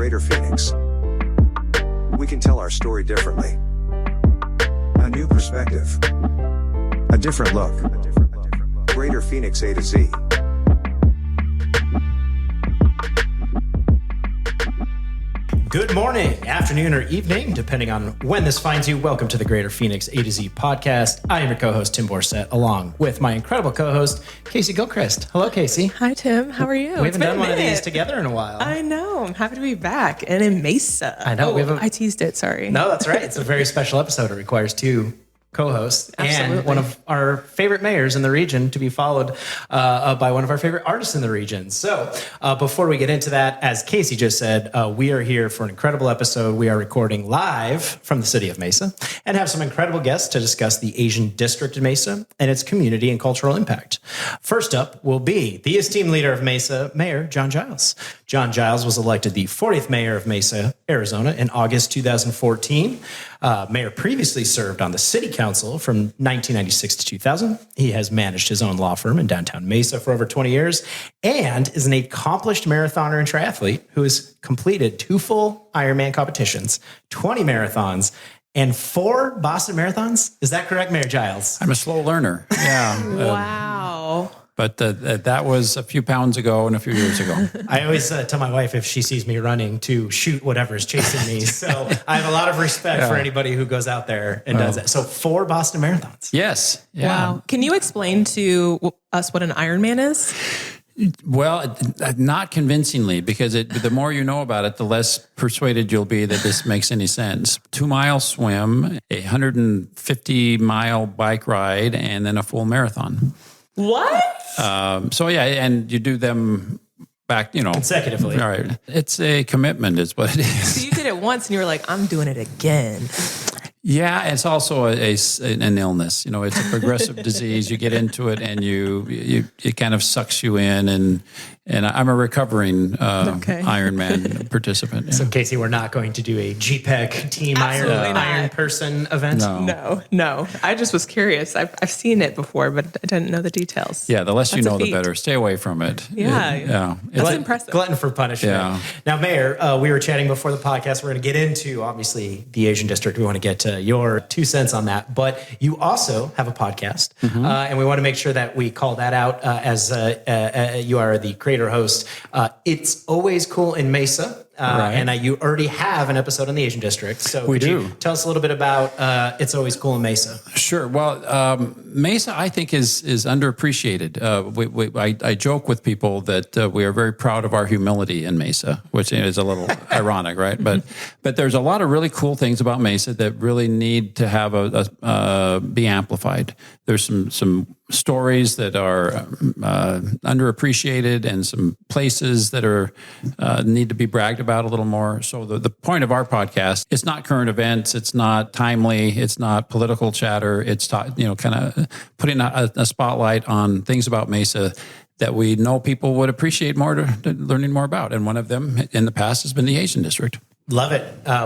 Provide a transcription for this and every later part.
Greater Phoenix. We can tell our story differently. A new perspective. A different look. Greater Phoenix A to Z. Good morning, afternoon, or evening, depending on when this finds you. Welcome to the Greater Phoenix A to Z podcast. I am your co-host, Tim Bourcet, along with my incredible co-host, Casey Gilchrist. Hello, Casey. Hi, Tim. How are you? We haven't done one of these together in a while. I know. I'm happy to be back and in Mesa. I know. I teased it. Sorry. No, that's right. It's a very special episode. It requires two co-hosts Absolutely. and one of our favorite mayors in the region to be followed by one of our favorite artists in the region. So before we get into that, as Casey just said, we are here for an incredible episode. We are recording live from the city of Mesa and have some incredible guests to discuss the Asian district of Mesa and its community and cultural impact. First up will be the esteemed leader of Mesa, Mayor John Giles. John Giles was elected the 40th mayor of Mesa, Arizona in August 2014. Mayor previously served on the city council from 1996 to 2000. He has managed his own law firm in downtown Mesa for over 20 years and is an accomplished marathoner and triathlete who has completed 2 full Ironman competitions, 20 marathons, and 4 Boston marathons. Is that correct, Mayor Giles? I'm a slow learner. Yeah. Wow. But that was a few pounds ago and a few years ago. I always tell my wife if she sees me running to shoot whatever is chasing me. So I have a lot of respect for anybody who goes out there and does that. So 4 Boston marathons. Yes. Yeah. Wow. Can you explain to us what an Ironman is? Well, not convincingly, because the more you know about it, the less persuaded you'll be that this makes any sense. 2-mile swim, a 150-mile bike ride, and then a full marathon. What? So yeah, and you do them back, consecutively. All right. It's a commitment is what it is. So you did it once and you were like, I'm doing it again. Yeah, it's also an illness. It's a progressive disease. You get into it, and it kind of sucks you in. And I'm a recovering Ironman participant. Yeah. So, Casey, we're not going to do a GPEC team iron person event. No. I just was curious. I've seen it before, but I didn't know the details. Yeah, the less you know, the better. Stay away from it. Yeah. That's impressive. Glutton for punishment. Yeah. Now, Mayor, we were chatting before the podcast. We're going to get into, obviously, the Asian district. We want to get to your 2 cents on that. But you also have a podcast, and we want to make sure that we call that out as you are the creator host. It's Always Cool in Mesa. Right. And you already have an episode on the Asian district. So we do. You tell us a little bit about It's Always Cool in Mesa? Sure. Well, Mesa, I think, is underappreciated. I joke with people that we are very proud of our humility in Mesa, which is a little ironic, right? But there's a lot of really cool things about Mesa that really need to have be amplified. There's some stories that are underappreciated and some places that are need to be bragged about a little more. So the point of our podcast, it's not current events, it's not timely, it's not political chatter. It's kind of putting a spotlight on things about Mesa that we know people would appreciate more to learning more about. And one of them in the past has been the Asian district. Love it.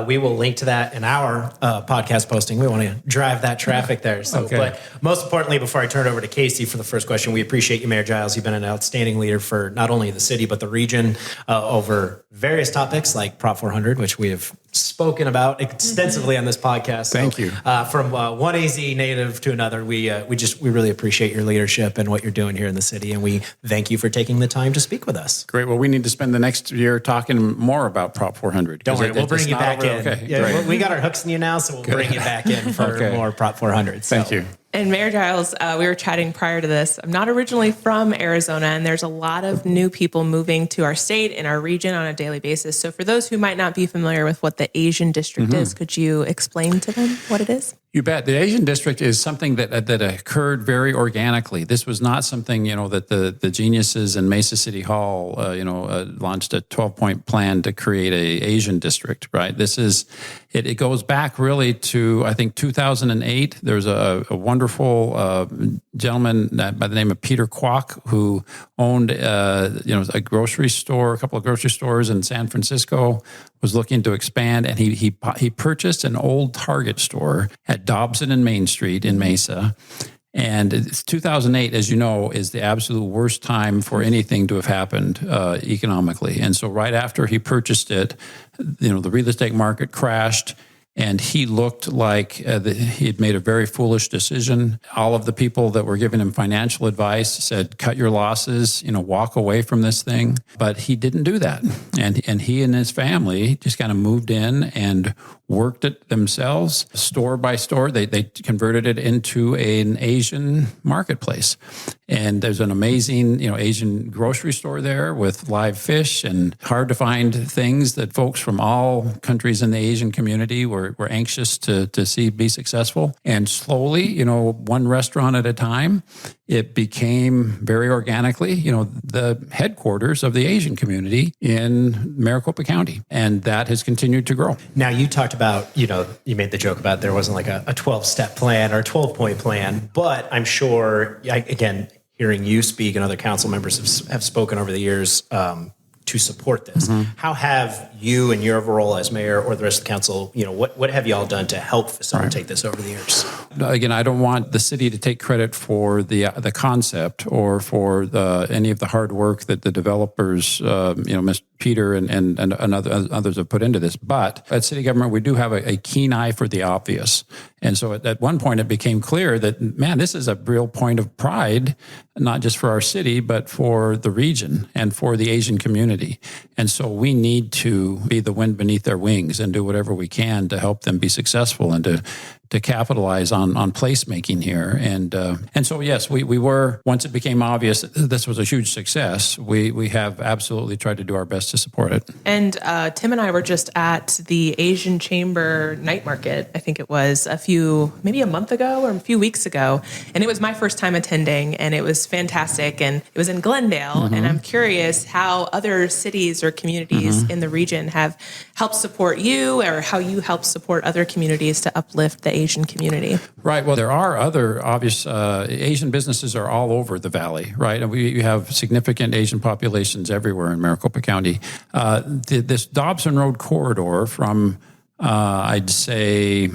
We will link to that in our podcast posting. We want to drive that traffic there. So, okay. But most importantly, before I turn it over to Casey for the first question, we appreciate you, Mayor Giles. You've been an outstanding leader for not only the city, but the region over various topics like Prop 400, which we have spoken about extensively on this podcast. Thank you. From one AZ native to another, we really appreciate your leadership and what you're doing here in the city. And we thank you for taking the time to speak with us. Great. Well, we need to spend the next year talking more about Prop 400. Don't worry, we'll bring you back in. Okay, yeah, we got our hooks in you now, so we'll bring you back in for more Prop 400. So. Thank you. And Mayor Giles, we were chatting prior to this. I'm not originally from Arizona, and there's a lot of new people moving to our state and our region on a daily basis. So for those who might not be familiar with what the Asian district is, could you explain to them what it is? You bet. The Asian district is something that occurred very organically. This was not something, that the geniuses in Mesa City Hall, launched a 12-point plan to create a Asian district, right? It goes back really to, I think, 2008. There's a wonderful gentleman by the name of Peter Kwok who owned, a grocery store, a couple of grocery stores in San Francisco, was looking to expand, and he purchased an old Target store at Dobson and Main Street in Mesa. And it's 2008, as you know, is the absolute worst time for anything to have happened economically. And so right after he purchased it, the real estate market crashed. And he looked like he had made a very foolish decision. All of the people that were giving him financial advice said, cut your losses, walk away from this thing. But he didn't do that. And he and his family just kind of moved in and worked it themselves, store by store. They converted it into an Asian marketplace. And there's an amazing, Asian grocery store there with live fish and hard to find things that folks from all countries in the Asian community were anxious to see be successful. And slowly, one restaurant at a time, it became very organically, the headquarters of the Asian community in Maricopa County. And that has continued to grow. Now, you talked about, you made the joke about there wasn't like a 12-step plan or a 12-point plan, but I'm sure, again, hearing you speak and other council members have spoken over the years to support this. Mm-hmm. How have you and your role as mayor or the rest of the council, what have you all done to help facilitate this over the years? Again, I don't want the city to take credit for the concept or for any of the hard work that the developers, Mr. Peter and others have put into this. But at city government, we do have a keen eye for the obvious. And so at one point, it became clear that, man, this is a real point of pride, not just for our city, but for the region and for the Asian community. And so we need to be the wind beneath their wings and do whatever we can to help them be successful and to capitalize on placemaking here. And so, yes, we were, once it became obvious that this was a huge success, we have absolutely tried to do our best to support it. And Tim and I were just at the Asian Chamber Night Market, I think it was maybe a month ago or a few weeks ago. And it was my first time attending, and it was fantastic. And it was in Glendale. Mm-hmm. And I'm curious how other cities or communities mm-hmm. in the region have helped support you, or how you help support other communities to uplift the Asian community. Right. Well, there are other obvious Asian businesses are all over the valley, right? And we have significant Asian populations everywhere in Maricopa County. This Dobson Road corridor from, I'd say,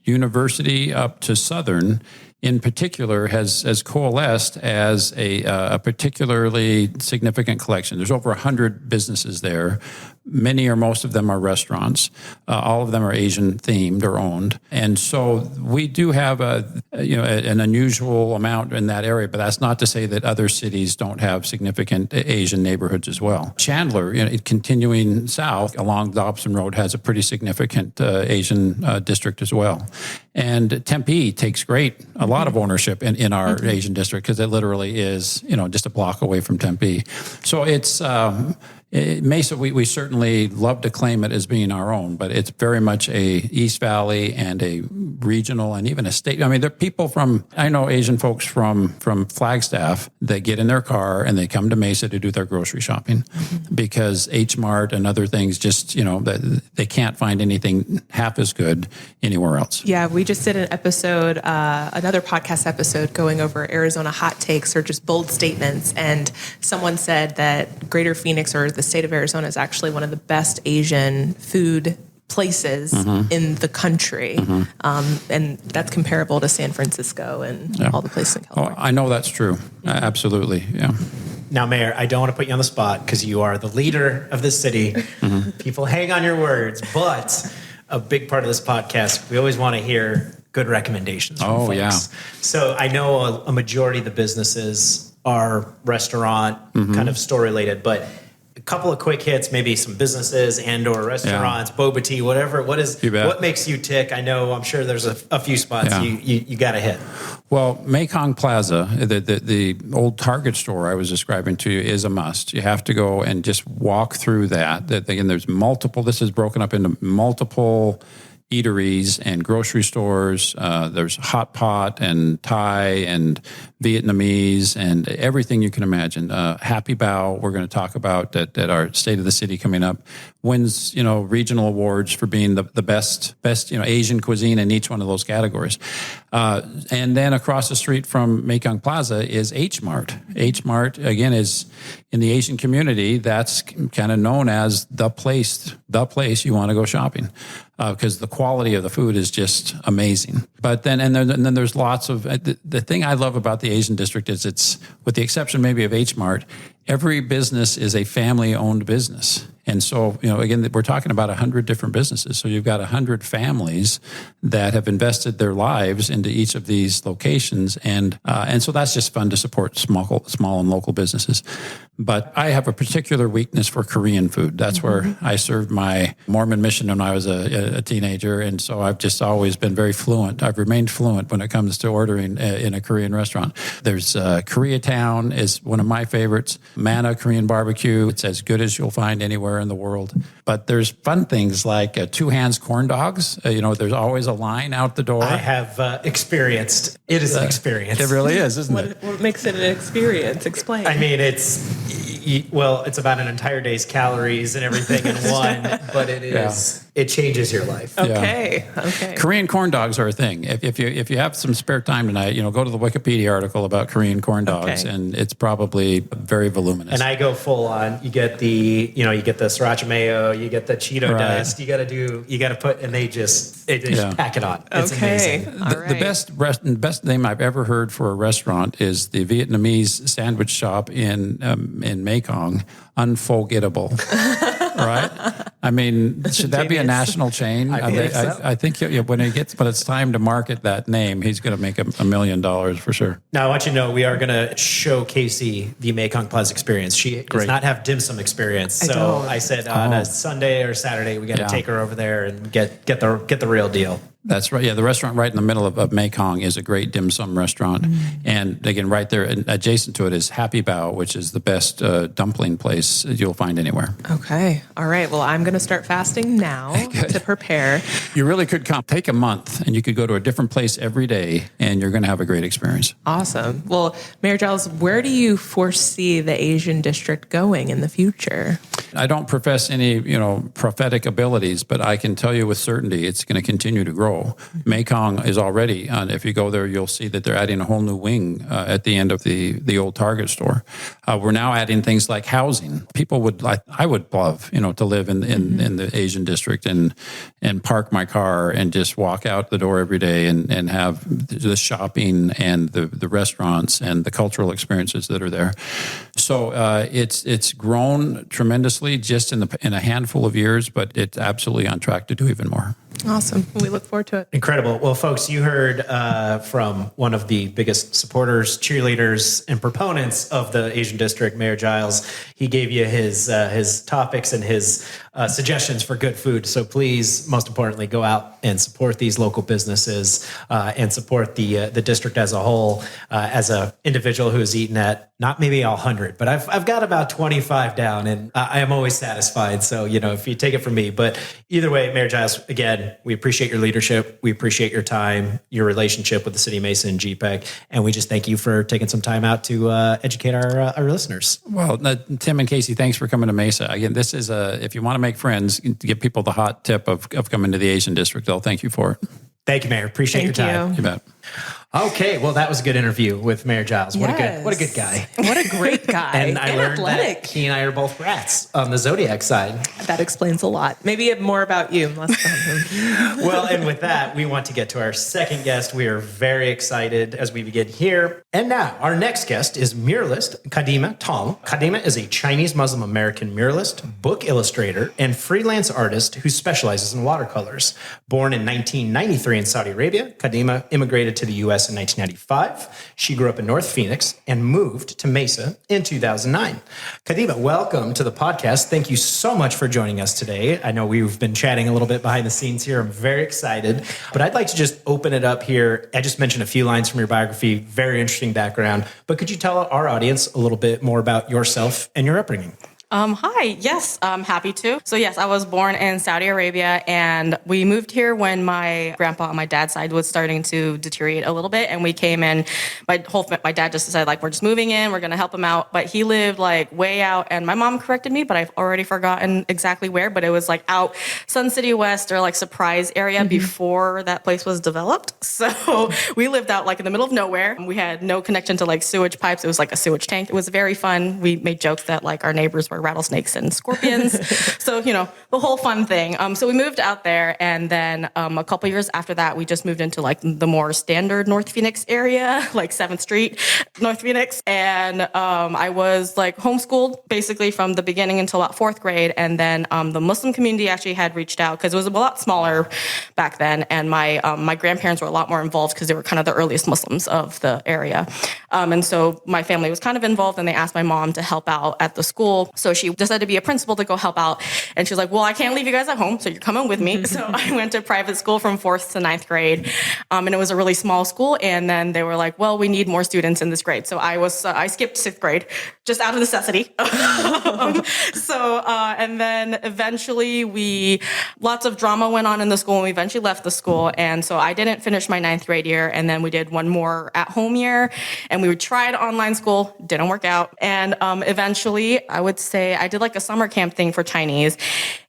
University up to Southern, in particular, has coalesced as a particularly significant collection. There's over 100 businesses there. Many or most of them are restaurants. All of them are Asian themed or owned. And so we do have an unusual amount in that area, but that's not to say that other cities don't have significant Asian neighborhoods as well. Chandler, continuing south along Dobson Road, has a pretty significant Asian district as well. And Tempe takes a lot of ownership in our mm-hmm. Asian district, because it literally is, just a block away from Tempe. So it's Mesa, we certainly love to claim it as being our own, but it's very much a East Valley and a regional and even a state. I mean, there are people I know Asian folks from Flagstaff that get in their car and they come to Mesa to do their grocery shopping mm-hmm. because H Mart and other things just, they can't find anything half as good anywhere else. Yeah, we just did an episode, another podcast episode going over Arizona hot takes or just bold statements. And someone said that Greater Phoenix or the state of Arizona is actually one of the best Asian food places mm-hmm. in the country. Mm-hmm. And that's comparable to San Francisco and all the places in California. Oh, I know that's true. Mm-hmm. Absolutely. Yeah. Now, Mayor, I don't want to put you on the spot because you are the leader of this city. Mm-hmm. People hang on your words, but a big part of this podcast, we always want to hear good recommendations from folks. Yeah. So I know a majority of the businesses are restaurant mm-hmm. kind of store related, but a couple of quick hits, maybe some businesses and or restaurants, boba tea, whatever. What makes you tick? I'm sure there's a few spots you got to hit. Well, Mekong Plaza, the old Target store I was describing to you, is a must. You have to go and just walk through that. Again, there's multiple. This is broken up into multiple eateries and grocery stores. There's hot pot and Thai and Vietnamese and everything you can imagine. Happy Bao, we're going to talk about at our State of the City coming up, wins regional awards for being the best Asian cuisine in each one of those categories. And then across the street from Mekong Plaza is H Mart. H Mart again is in the Asian community. That's kind of known as the place you want to go shopping. because the quality of the food is just amazing. But then there's lots of the thing I love about the Asian district is it's, with the exception maybe of H Mart, every business is a family-owned business. And so, again, we're talking about 100 different businesses. So you've got 100 families that have invested their lives into each of these locations. And so that's just fun to support small and local businesses. But I have a particular weakness for Korean food. That's where I served my Mormon mission when I was a teenager. And so I've just always been very fluent. I've remained fluent when it comes to ordering in a Korean restaurant. There's Koreatown is one of my favorites. Mana Korean barbecue. It's as good as you'll find anywhere in the world. But there's fun things like Two Hands corn dogs. There's always a line out the door. I have experienced. It is an experience. It really is, isn't it? What makes it an experience? Explain. I mean, it's about an entire day's calories and everything in one, but it is, it changes your life. Okay. Okay. Korean corn dogs are a thing. If you have some spare time tonight, go to the Wikipedia article about Korean corn dogs, and it's probably very voluminous. And I go full on. You get the sriracha mayo, you get the Cheeto dust. You got to put, and they just pack it on. It's amazing. The best name I've ever heard for a restaurant is the Vietnamese sandwich shop in Mekong, Unforgettable. Right? I mean, should that be a national chain? I think when it's time to market that name, he's going to make $1 million for sure. Now, I want you to know we are going to show Casey the Mekong Plaza experience. She does not have dim sum experience. So I said on a Sunday or Saturday, we got to take her over there and get the real deal. That's right. Yeah, the restaurant right in the middle of Mekong is a great dim sum restaurant. And again, right there adjacent to it is Happy Bao, which is the best dumpling place you'll find anywhere. Okay. All right. Well, I'm going to start fasting now to prepare. You really could take a month and you could go to a different place every day and you're going to have a great experience. Awesome. Well, Mayor Giles, where do you foresee the Asian district going in the future? I don't profess any, prophetic abilities, but I can tell you with certainty it's going to continue to grow. Mekong is already, if you go there, you'll see that they're adding a whole new wing at the end of the old Target store. We're now adding things like housing. I would love, to live in the Asian district and park my car and just walk out the door every day and have the shopping and the restaurants and the cultural experiences that are there. So it's grown tremendously just in a handful of years, but it's absolutely on track to do even more. Awesome. We look forward to it. Incredible. Well, folks, you heard from one of the biggest supporters, cheerleaders, and proponents of the Asian District, Mayor Giles. He gave you his topics and his suggestions for good food. So please, most importantly, go out and support these local businesses and support the district as a whole. As an individual who's eaten at not maybe 100, but I've got about 25 down, and I am always satisfied. So if you take it from me, but either way, Mayor Giles, again, we appreciate your leadership. We appreciate your time, your relationship with the City of Mesa and GPEC, and we just thank you for taking some time out to educate our listeners. Well, Tim and Casey, thanks for coming to Mesa. Again, this is if you want to make friends, give people the hot tip of coming to the Asian District. They'll thank you for it. Thank you, Mayor. Appreciate your time. You bet. Okay, well, that was a good interview with Mayor Giles. What a good guy. What a great guy. And I learned that he and I are both rats on the Zodiac side. That explains a lot. Maybe more about you, less about him. Well, and with that, we want to get to our second guest. We are very excited as we begin here. And now, our next guest is muralist Kadhima Tung. Kadhima is a Chinese Muslim American muralist, book illustrator, and freelance artist who specializes in watercolors. Born in 1993 in Saudi Arabia, Kadhima immigrated to the U.S. in 1995. She grew up in North Phoenix and moved to Mesa in 2009. Kadhima, welcome to the podcast. Thank you so much for joining us today. I know we've been chatting a little bit behind the scenes here. I'm very excited, but I'd like to just open it up here. I just mentioned a few lines from your biography, very interesting background, but could you tell our audience a little bit more about yourself and your upbringing? Hi. Yes, I'm happy to. So yes, I was born in Saudi Arabia, and we moved here when my grandpa on my dad's side was starting to deteriorate a little bit, and we came in. My dad just decided we're just moving in, we're going to help him out, but he lived way out, and my mom corrected me, but I've already forgotten exactly where, but it was out Sun City West or Surprise area before that place was developed. So we lived out in the middle of nowhere. We had no connection to sewage pipes. It was a sewage tank. It was very fun. We made jokes that our neighbors were rattlesnakes and scorpions. So, the whole fun thing. So we moved out there, and then a couple years after that, we just moved into like the more standard North Phoenix area, like 7th Street, North Phoenix. And I was like homeschooled basically from the beginning until about 4th grade. And then the Muslim community actually had reached out because it was a lot smaller back then. And my grandparents were a lot more involved because they were kind of the earliest Muslims of the area. And so my family was kind of involved, and they asked my mom to help out at the school. So she decided to be a principal to go help out. And she was like, well, I can't leave you guys at home, so you're coming with me. So I went to private school from 4th to 9th grade. And it was a really small school. And then they were like, well, we need more students in this grade. So I skipped 6th grade just out of necessity. And then eventually lots of drama went on in the school, and we eventually left the school. And so I didn't finish my 9th grade year. And then we did one more at home year, and we tried online school, didn't work out. And eventually I would say I did like a summer camp thing for Chinese.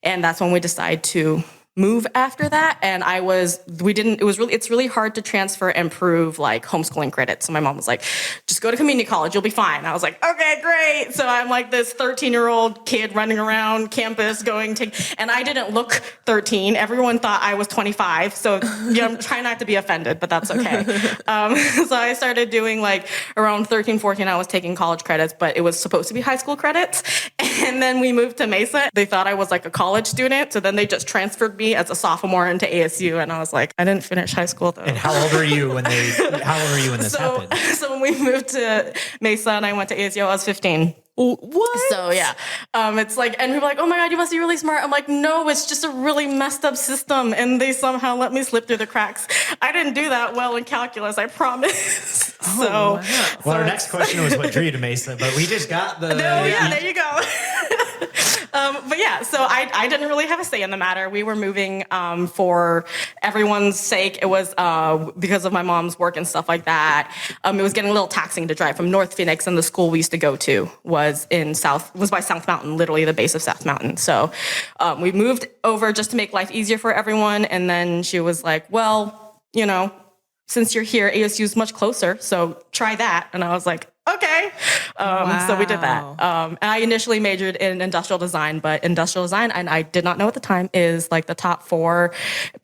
And that's when we decided to move after that. And it's really hard to transfer and prove like homeschooling credits. So my mom was like, just go to community college, you'll be fine. I was like, okay, great. So I'm like this 13-year-old kid running around campus and I didn't look 13. Everyone thought I was 25. So I'm trying not to be offended, but that's okay. So I started doing like around 13, 14, I was taking college credits, but it was supposed to be high school credits. And then we moved to Mesa. They thought I was like a college student. So then they just transferred me as a sophomore into ASU, and I was like, I didn't finish high school though. And how old were you when this happened? So when we moved to Mesa and I went to ASU, I was 15. What? So yeah, it's like, and people are like, oh my God, you must be really smart. I'm like, no, it's just a really messed up system, and they somehow let me slip through the cracks. I didn't do that well in calculus, I promise. Wow. Well, our next question was what drew you to Mesa, but we just got the... there you go. But yeah, so I didn't really have a say in the matter. We were moving for everyone's sake. It was because of my mom's work and stuff like that. It was getting a little taxing to drive from North Phoenix, and the school we used to go to was by South Mountain, literally the base of South Mountain. So we moved over just to make life easier for everyone. And then she was like, well, since you're here, ASU is much closer, so try that. And I was like, okay. So we did that. And I initially majored in industrial design, but industrial design, and I did not know at the time, is like the top 4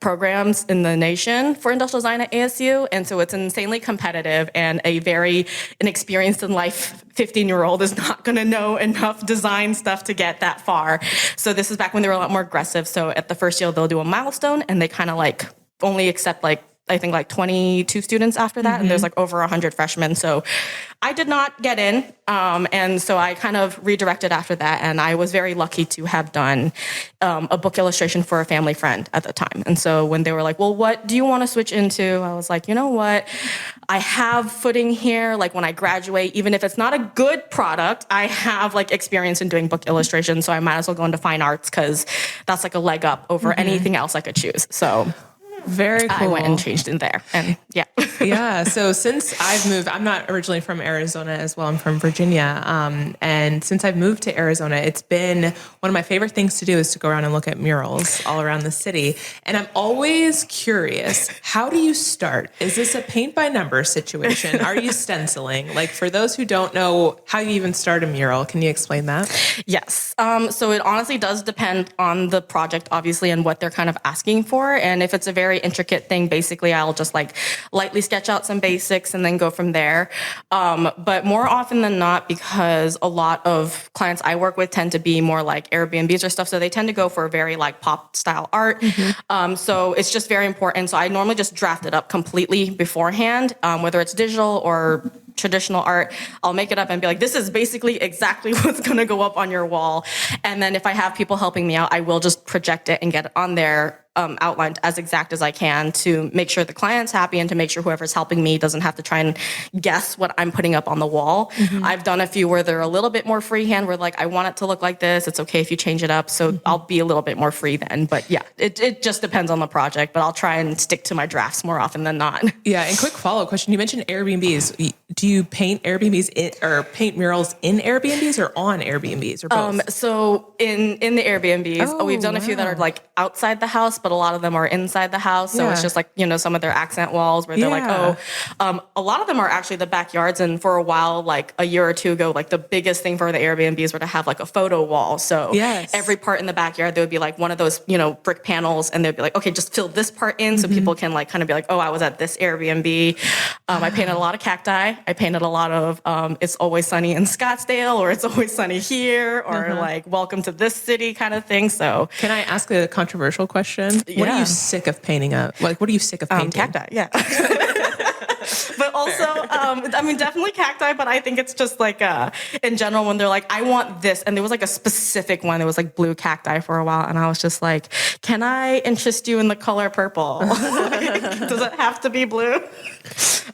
programs in the nation for industrial design at ASU. And so it's insanely competitive, and a very inexperienced in life 15-year-old is not going to know enough design stuff to get that far. So this is back when they were a lot more aggressive. So at the first year, they'll do a milestone, and they kind of like only accept I think 22 students after that, and there's like over 100 freshmen. So I did not get in, and so I kind of redirected after that, and I was very lucky to have done a book illustration for a family friend at the time. And so when they were like, well, what do you want to switch into? I was like, you know what? I have footing here. Like when I graduate, even if it's not a good product, I have like experience in doing book illustration, so I might as well go into fine arts because that's like a leg up over anything else I could choose. So... Very cool. I went and changed in there, and yeah. Yeah. So since I've moved, I'm not originally from Arizona as well. I'm from Virginia. And since I've moved to Arizona, it's been one of my favorite things to do is to go around and look at murals all around the city. And I'm always curious, how do you start? Is this a paint by number situation? Are you stenciling? Like for those who don't know how you even start a mural, can you explain that? Yes. So it honestly does depend on the project, obviously, and what they're kind of asking for. And if it's a very intricate thing, basically I'll just like lightly sketch out some basics and then go from there. But more often than not, because a lot of clients I work with tend to be more like Airbnbs or stuff, so they tend to go for very like pop style art. So it's just very important. So I normally just draft it up completely beforehand, whether it's digital or traditional art. I'll make it up and be like, this is basically exactly what's going to go up on your wall. And then if I have people helping me out, I will just project it and get it on there outlined as exact as I can to make sure the client's happy and to make sure whoever's helping me doesn't have to try and guess what I'm putting up on the wall. I've done a few where they're a little bit more freehand, where like, I want it to look like this. It's okay if you change it up. So I'll be a little bit more free then. But yeah, it just depends on the project, but I'll try and stick to my drafts more often than not. Yeah. And quick follow-up question. You mentioned Airbnbs. do you paint Airbnbs or paint murals in Airbnbs or on Airbnbs or both? So in the Airbnbs, we've done a few that are like outside the house, but a lot of them are inside the house. So it's just like, some of their accent walls where they're like, a lot of them are actually the backyards. And for a while, like a year or two ago, like the biggest thing for the Airbnbs were to have like a photo wall. So every part in the backyard, there would be like one of those, brick panels, and they'd be like, okay, just fill this part in so people can like kind of be like, oh, I was at this Airbnb. I painted a lot of cacti. I painted a lot of It's Always Sunny in Scottsdale, or It's Always Sunny Here, or like Welcome to This City kind of thing. So can I ask a controversial question? What are you sick of painting up? Like, what are you sick of painting? Cacti, yeah. But also, definitely cacti, but I think it's just like, in general, when they're like, I want this. And there was like a specific one that was like blue cacti for a while. And I was just like, can I interest you in the color purple? Does it have to be blue?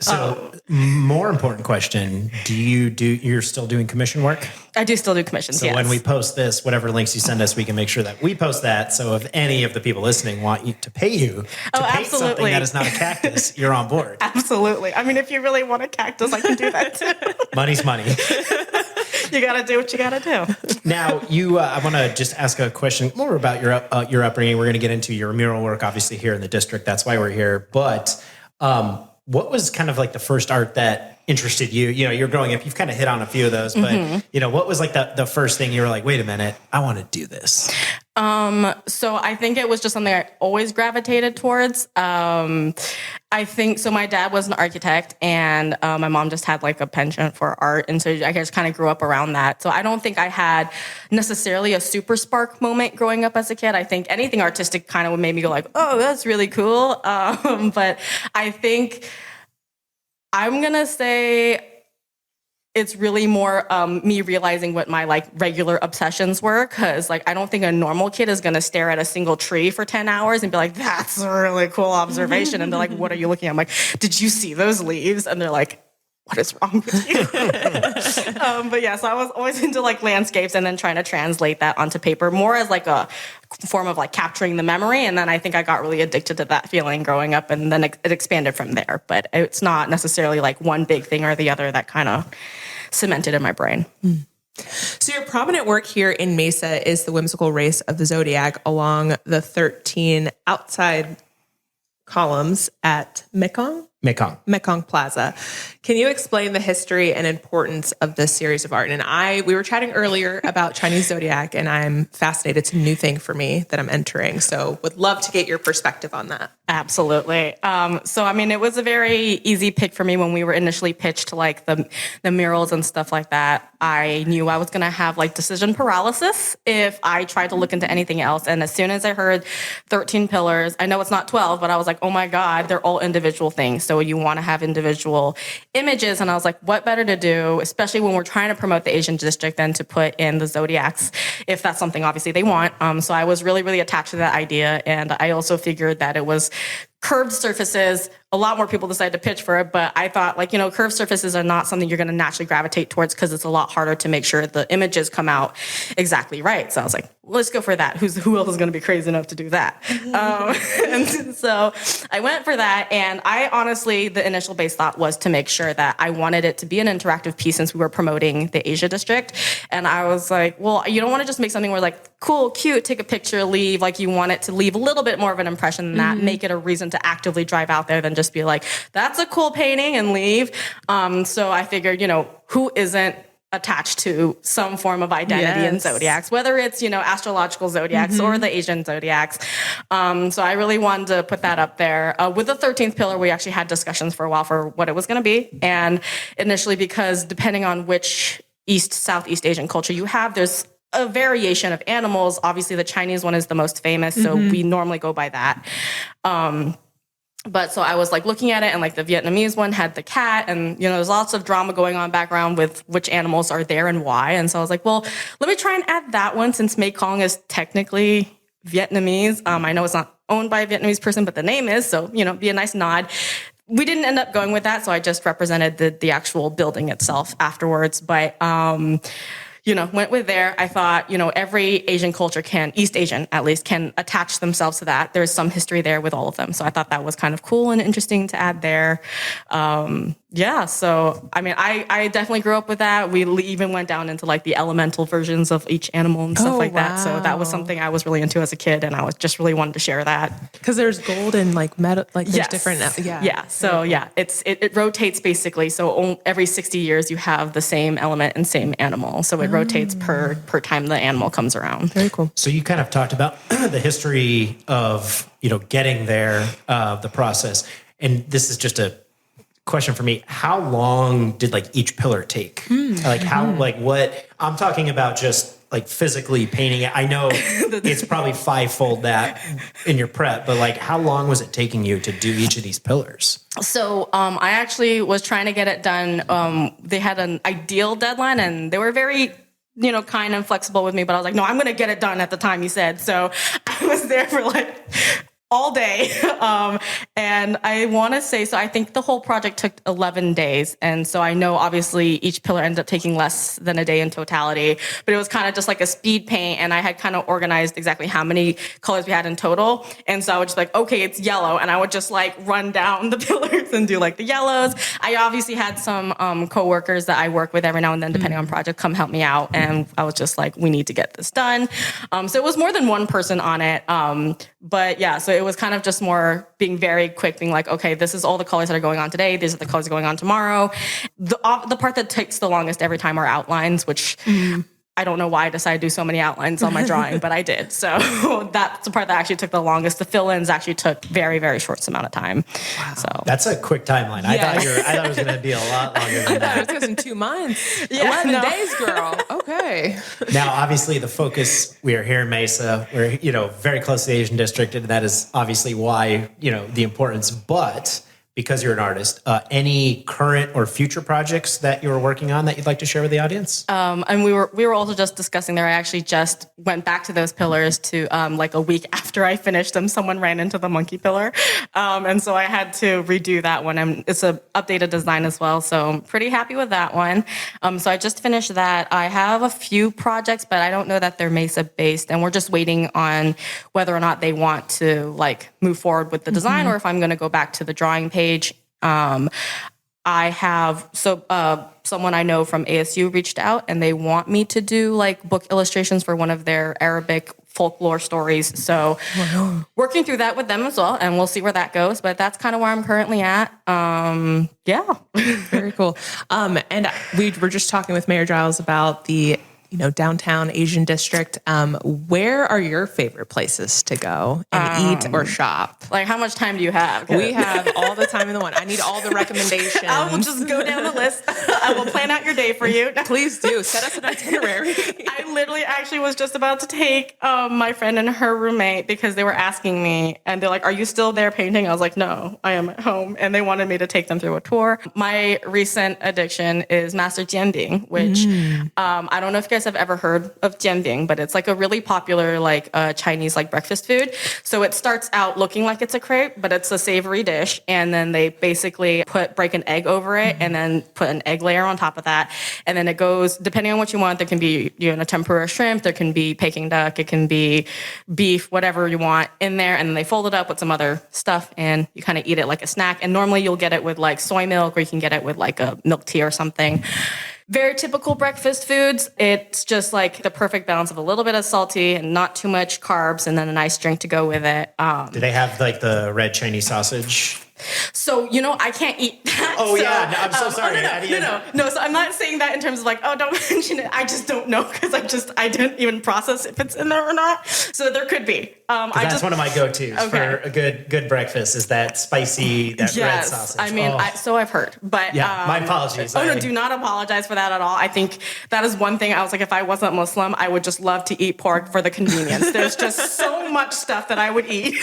So more important question, you're still doing commission work? I do still do commissions, So when we post this, whatever links you send us, we can make sure that we post that. So if any of the people listening want you to pay you to paint something that is not a cactus, you're on board. Absolutely. I mean, if you really want a cactus, I can do that too. Money's money. You got to do what you got to do. Now, I want to just ask a question more about your upbringing. We're going to get into your mural work, obviously, here in the district. That's why we're here. But what was kind of like the first art that interested you? You're growing up, you've kind of hit on a few of those, but what was like the first thing you were like, wait a minute, I want to do this? So I think it was just something I always gravitated towards. I think, so my dad was an architect, and my mom just had like a penchant for art. And so I just kind of grew up around that. So I don't think I had necessarily a super spark moment growing up as a kid. I think anything artistic kind of made me go like, oh, that's really cool. But I think I'm going to say it's really more me realizing what my like regular obsessions were. Cause like, I don't think a normal kid is going to stare at a single tree for 10 hours and be like, that's a really cool observation. And they're like, what are you looking at? I'm like, did you see those leaves? And they're like, what is wrong with you? But yeah, so I was always into like landscapes and then trying to translate that onto paper more as like a form of like capturing the memory. And then I think I got really addicted to that feeling growing up, and then it expanded from there. But it's not necessarily like one big thing or the other that kind of cemented in my brain. So your prominent work here in Mesa is the whimsical race of the Zodiac along the 13 outside columns at Mekong Plaza. Can you explain the history and importance of this series of art? And we were chatting earlier about Chinese Zodiac, and I'm fascinated. It's a new thing for me that I'm entering. So would love to get your perspective on that. Absolutely. So, I mean, it was a very easy pick for me when we were initially pitched to like the murals and stuff like that. I knew I was going to have like decision paralysis if I tried to look into anything else. And as soon as I heard 13 pillars, I know it's not 12, but I was like, oh my God, they're all individual things. So you want to have individual images. And I was like, what better to do, especially when we're trying to promote the Asian district, than to put in the Zodiacs, if that's something obviously they want. So I was really, really attached to that idea. And I also figured that it was curved surfaces. A lot more people decided to pitch for it, but I thought like, curved surfaces are not something you're going to naturally gravitate towards because it's a lot harder to make sure the images come out exactly right. So I was like, let's go for that. Who else is going to be crazy enough to do that? And so I went for that. And I honestly, the initial base thought was to make sure that I wanted it to be an interactive piece since we were promoting the Asia district. And I was like, well, you don't want to just make something where like, cool, cute, take a picture, leave. Like you want it to leave a little bit more of an impression than that, make it a reason to actively drive out there than just be like, that's a cool painting and leave. So I figured, who isn't attached to some form of identity in zodiacs, whether it's, astrological zodiacs or the Asian zodiacs. So I really wanted to put that up there. With the 13th pillar, we actually had discussions for a while for what it was going to be. And initially, because depending on which Southeast Asian culture you have, there's a variation of animals. Obviously, the Chinese one is the most famous, so we normally go by that. But so I was like looking at it, and like the Vietnamese one had the cat, and there's lots of drama going on background with which animals are there and why. And so I was like, well, let me try and add that one since Mekong is technically Vietnamese. I know it's not owned by a Vietnamese person, but the name is, so be a nice nod. We didn't end up going with that, so I just represented the actual building itself afterwards. But went with there. I thought, every Asian culture East Asian at least, can attach themselves to that. There's some history there with all of them. So I thought that was kind of cool and interesting to add there. Yeah, so I mean, I definitely grew up with that. We even went down into like the elemental versions of each animal and stuff like that. So that was something I was really into as a kid, and I was just really wanted to share that. Because there's gold and like metal, like there's Yes. different. Yeah. So yeah, it rotates basically. So every 60 years you have the same element and same animal. So it rotates per time the animal comes around. Very cool. So you kind of talked about the history of, getting there, the process. And this is just a question for me. How long did like each pillar take? Like how, like what I'm talking about, just like physically painting it. I know it's probably fivefold that in your prep, but like how long was it taking you to do each of these pillars? So I actually was trying to get it done. They had an ideal deadline and they were very kind and flexible with me, but I was like, no, I'm going to get it done at the time you said. So I was there for like all day. And I want to say, so I think the whole project took 11 days. And so I know obviously each pillar ended up taking less than a day in totality, but it was kind of just like a speed paint. And I had kind of organized exactly how many colors we had in total. And so I would just like, okay, it's yellow. And I would just like run down the pillars and do like the yellows. I obviously had some coworkers that I work with every now and then, depending on project, come help me out. And I was just like, we need to get this done. So it was more than one person on it. But yeah, so it was kind of just more being very quick, being like, okay, this is all the colors that are going on today. These are the colors going on tomorrow. The part that takes the longest every time are outlines, which I don't know why I decided to do so many outlines on my drawing, but I did. So that's the part that actually took the longest. The fill-ins actually took very, very short amount of time. Wow. So That's a quick timeline. Yeah. I thought it was going to be a lot longer than I thought that. it was in 2 months. Yeah, 11 no. days, girl. Okay. Now, obviously, the focus, we are here in Mesa. We're, very close to the Asian district, and that is obviously why, the importance. But because you're an artist, any current or future projects that you're working on that you'd like to share with the audience? And we were also just discussing there. I actually just went back to those pillars to like a week after I finished them. Someone ran into the monkey pillar. And so I had to redo that one. And it's an updated design as well. So I'm pretty happy with that one. So I just finished that. I have a few projects, but I don't know that they're Mesa based. And we're just waiting on whether or not they want to like move forward with the design or if I'm going to go back to the drawing page. I have someone I know from ASU reached out and they want me to do like book illustrations for one of their Arabic folklore stories. So working through that with them as well, and we'll see where that goes. But that's kind of where I'm currently at. Yeah. Very cool. And we were just talking with Mayor Giles about the downtown Asian district. Where are your favorite places to go and eat or shop? Like, how much time do you have? We have all the time in the one. I need all the recommendations. I will just go down the list. I will plan out your day for you. Please do. Set us an itinerary. I literally actually was just about to take my friend and her roommate because they were asking me and they're like, are you still there painting? I was like, no, I am at home. And they wanted me to take them through a tour. My recent addiction is master jianbing, which I don't know if you guys have ever heard of jianbing, but it's like a really popular like Chinese like breakfast food. So it starts out looking like it's a crepe, but it's a savory dish. And then they basically break an egg over it and then put an egg layer on top of that. And then it goes, depending on what you want, there can be tempura shrimp, there can be Peking duck, it can be beef, whatever you want in there. And then they fold it up with some other stuff and you kind of eat it like a snack. And normally you'll get it with like soy milk or you can get it with like a milk tea or something. Very typical breakfast foods. It's just like the perfect balance of a little bit of salty and not too much carbs and then a nice drink to go with it. Do they have like the red Chinese sausage? So, I can't eat that. Oh, so, yeah. No, I'm so sorry. No. So I'm not saying that in terms of like, oh, don't mention it. I just don't know because I didn't even process if it's in there or not. So there could be. That's one of my go-tos for a good breakfast is that spicy, red sausage. I mean, so I've heard. But my apologies. No, do not apologize for that at all. I think that is one thing I was like, if I wasn't Muslim, I would just love to eat pork for the convenience. There's just so much stuff that I would eat.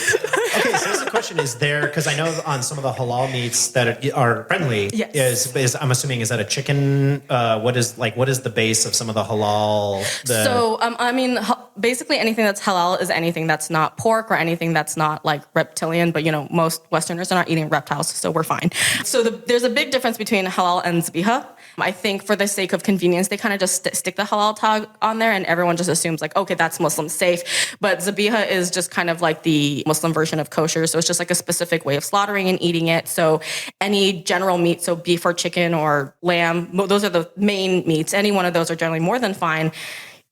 Okay, so this question is there, because I know on some of the halal meats that are friendly, yes. is I'm assuming, is that a chicken? What is the base of some of the halal? So, I mean, basically anything that's halal is anything that's not pork or anything that's not like reptilian, but most Westerners are not eating reptiles, so we're fine. So there's a big difference between halal and zabiha. I think for the sake of convenience, they kind of just stick the halal tag on there and everyone just assumes like, okay, that's Muslim safe. But zabiha is just kind of like the Muslim version of kosher. So it's just like a specific way of slaughtering and eating it. So any general meat, so beef or chicken or lamb, those are the main meats. Any one of those are generally more than fine.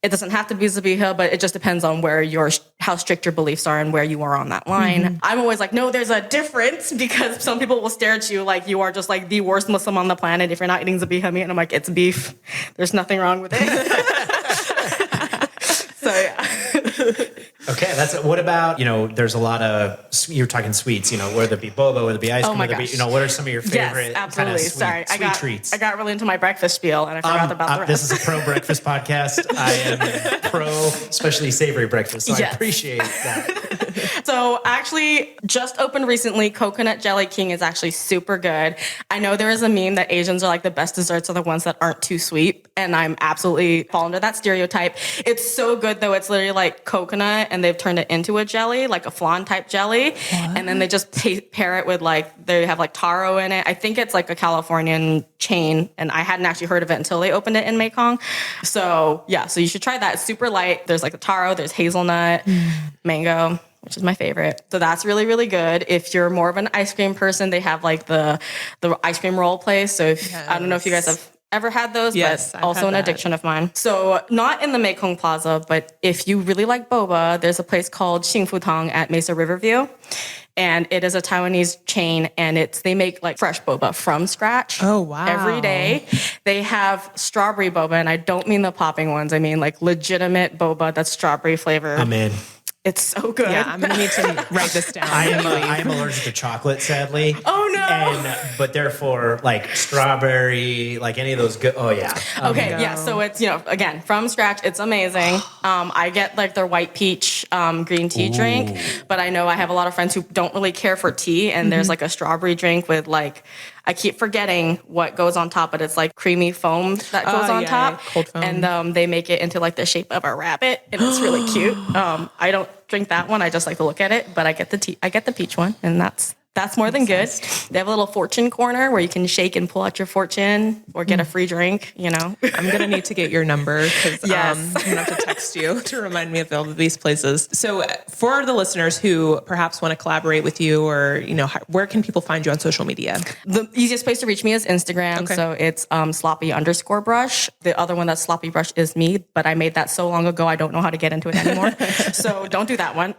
It doesn't have to be zabiha, but it just depends on how strict your beliefs are and where you are on that line. I'm always like, no, there's a difference, because some people will stare at you like you are just like the worst Muslim on the planet if you're not eating zabiha meat. And I'm like, it's beef. There's nothing wrong with it. So yeah. Okay, what about, there's a lot of, you're talking sweets, whether it be boba, whether it be ice cream, whether it be, what are some of your favorite yes, absolutely. kind of sweet treats? I got really into my breakfast spiel and I forgot about the rest. This is a pro breakfast podcast. I am pro, especially savory breakfast, so yes. I appreciate that. So actually just opened recently, Coconut Jelly King is actually super good. I know there is a meme that Asians are like the best desserts are the ones that aren't too sweet, and I'm absolutely fall under that stereotype. It's so good though. It's literally like coconut and they've turned it into a jelly, like a flan type jelly. What? And then they just pair it with they have like taro in it. I think it's like a Californian chain, and I hadn't actually heard of it until they opened it in Mekong. So yeah, so you should try that. It's super light. There's like the taro, there's hazelnut, mango, which is my favorite. So that's really, really good. If you're more of an ice cream person, they have like the ice cream roll place. So I don't know if you guys have ever had those, yes, but also an addiction of mine. So not in the Mekong Plaza, but if you really like boba, there's a place called Xingfu Tang at Mesa Riverview. And it is a Taiwanese chain, and they make like fresh boba from scratch. Oh, wow. Every day. They have strawberry boba, and I don't mean the popping ones. I mean like legitimate boba that's strawberry flavored. I'm in. It's so good. Yeah, I'm going to need to write this down. I am allergic to chocolate, sadly. Oh, no. But therefore, like strawberry, like any of those good. Oh, yeah. Okay, yeah. So it's, again, from scratch. It's amazing. I get like their white peach green tea drink, but I know I have a lot of friends who don't really care for tea. And there's like a strawberry drink with like, I keep forgetting what goes on top, but it's like creamy foam that goes on top. Yeah, cold foam. And they make it into like the shape of a rabbit, and it's really cute. I don't drink that one. I just like to look at it, but I get the peach one, and that's more than good. They have a little fortune corner where you can shake and pull out your fortune or get a free drink, I'm going to need to get your number because yes. I'm going to have to text you to remind me of all of these places. So for the listeners who perhaps want to collaborate with you, or, where can people find you on social media? The easiest place to reach me is Instagram. Okay. So it's sloppy_brush. The other one that's sloppy brush is me, but I made that so long ago, I don't know how to get into it anymore. So don't do that one.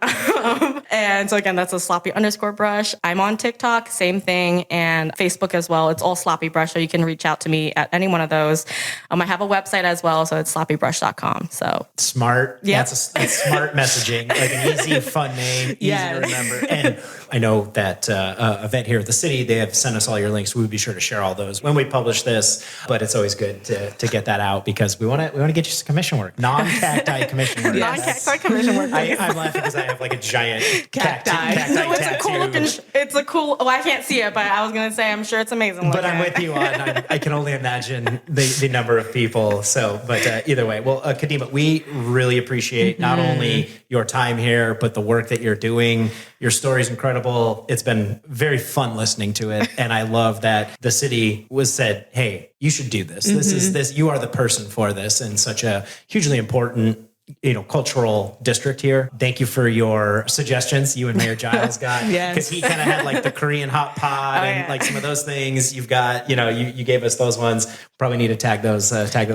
And so again, that's a sloppy_brush. I'm on TikTok, same thing, and Facebook as well. It's all Sloppy Brush, so you can reach out to me at any one of those. I have a website as well, so it's sloppybrush.com. So smart. Yeah. That's smart messaging, like an easy, fun name, easy to remember. And I know that event here at the city, they have sent us all your links. We would be sure to share all those when we publish this, but it's always good to get that out because we want to get you some commission work, non-cacti commission work. Yes. Non-cacti commission work. I'm laughing because I have like a giant cacti no, it's tattoo. A cool looking. It's a cool. Well, I can't see it, but I was gonna say I'm sure it's amazing. But I'm with you on. I can only imagine the number of people. So, but either way, well, Kadhima, we really appreciate not only your time here, but the work that you're doing. Your story's incredible. It's been very fun listening to it, and I love that the city said, "Hey, you should do this. This. You are the person for this," in such a hugely important cultural district here. Thank you for your suggestions you and Mayor Giles got. Yes. Because he kind of had like the Korean hot pot and like some of those things. You've got, you gave us those ones. Probably need to tag those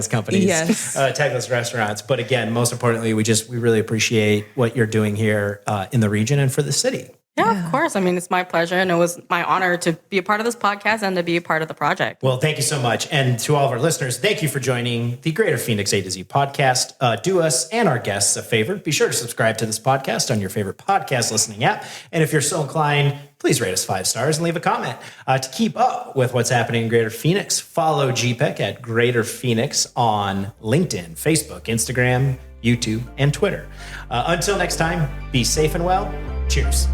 companies, yes. Tag those restaurants. But again, most importantly, we really appreciate what you're doing here in the region and for the city. Yeah, of course. I mean, it's my pleasure, and it was my honor to be a part of this podcast and to be a part of the project. Well, thank you so much. And to all of our listeners, thank you for joining the Greater Phoenix A to Z podcast. Do us and our guests a favor. Be sure to subscribe to this podcast on your favorite podcast listening app. And if you're so inclined, please rate us 5 stars and leave a comment. To keep up with what's happening in Greater Phoenix, follow GPEC at Greater Phoenix on LinkedIn, Facebook, Instagram, YouTube, and Twitter. Until next time, be safe and well. Cheers.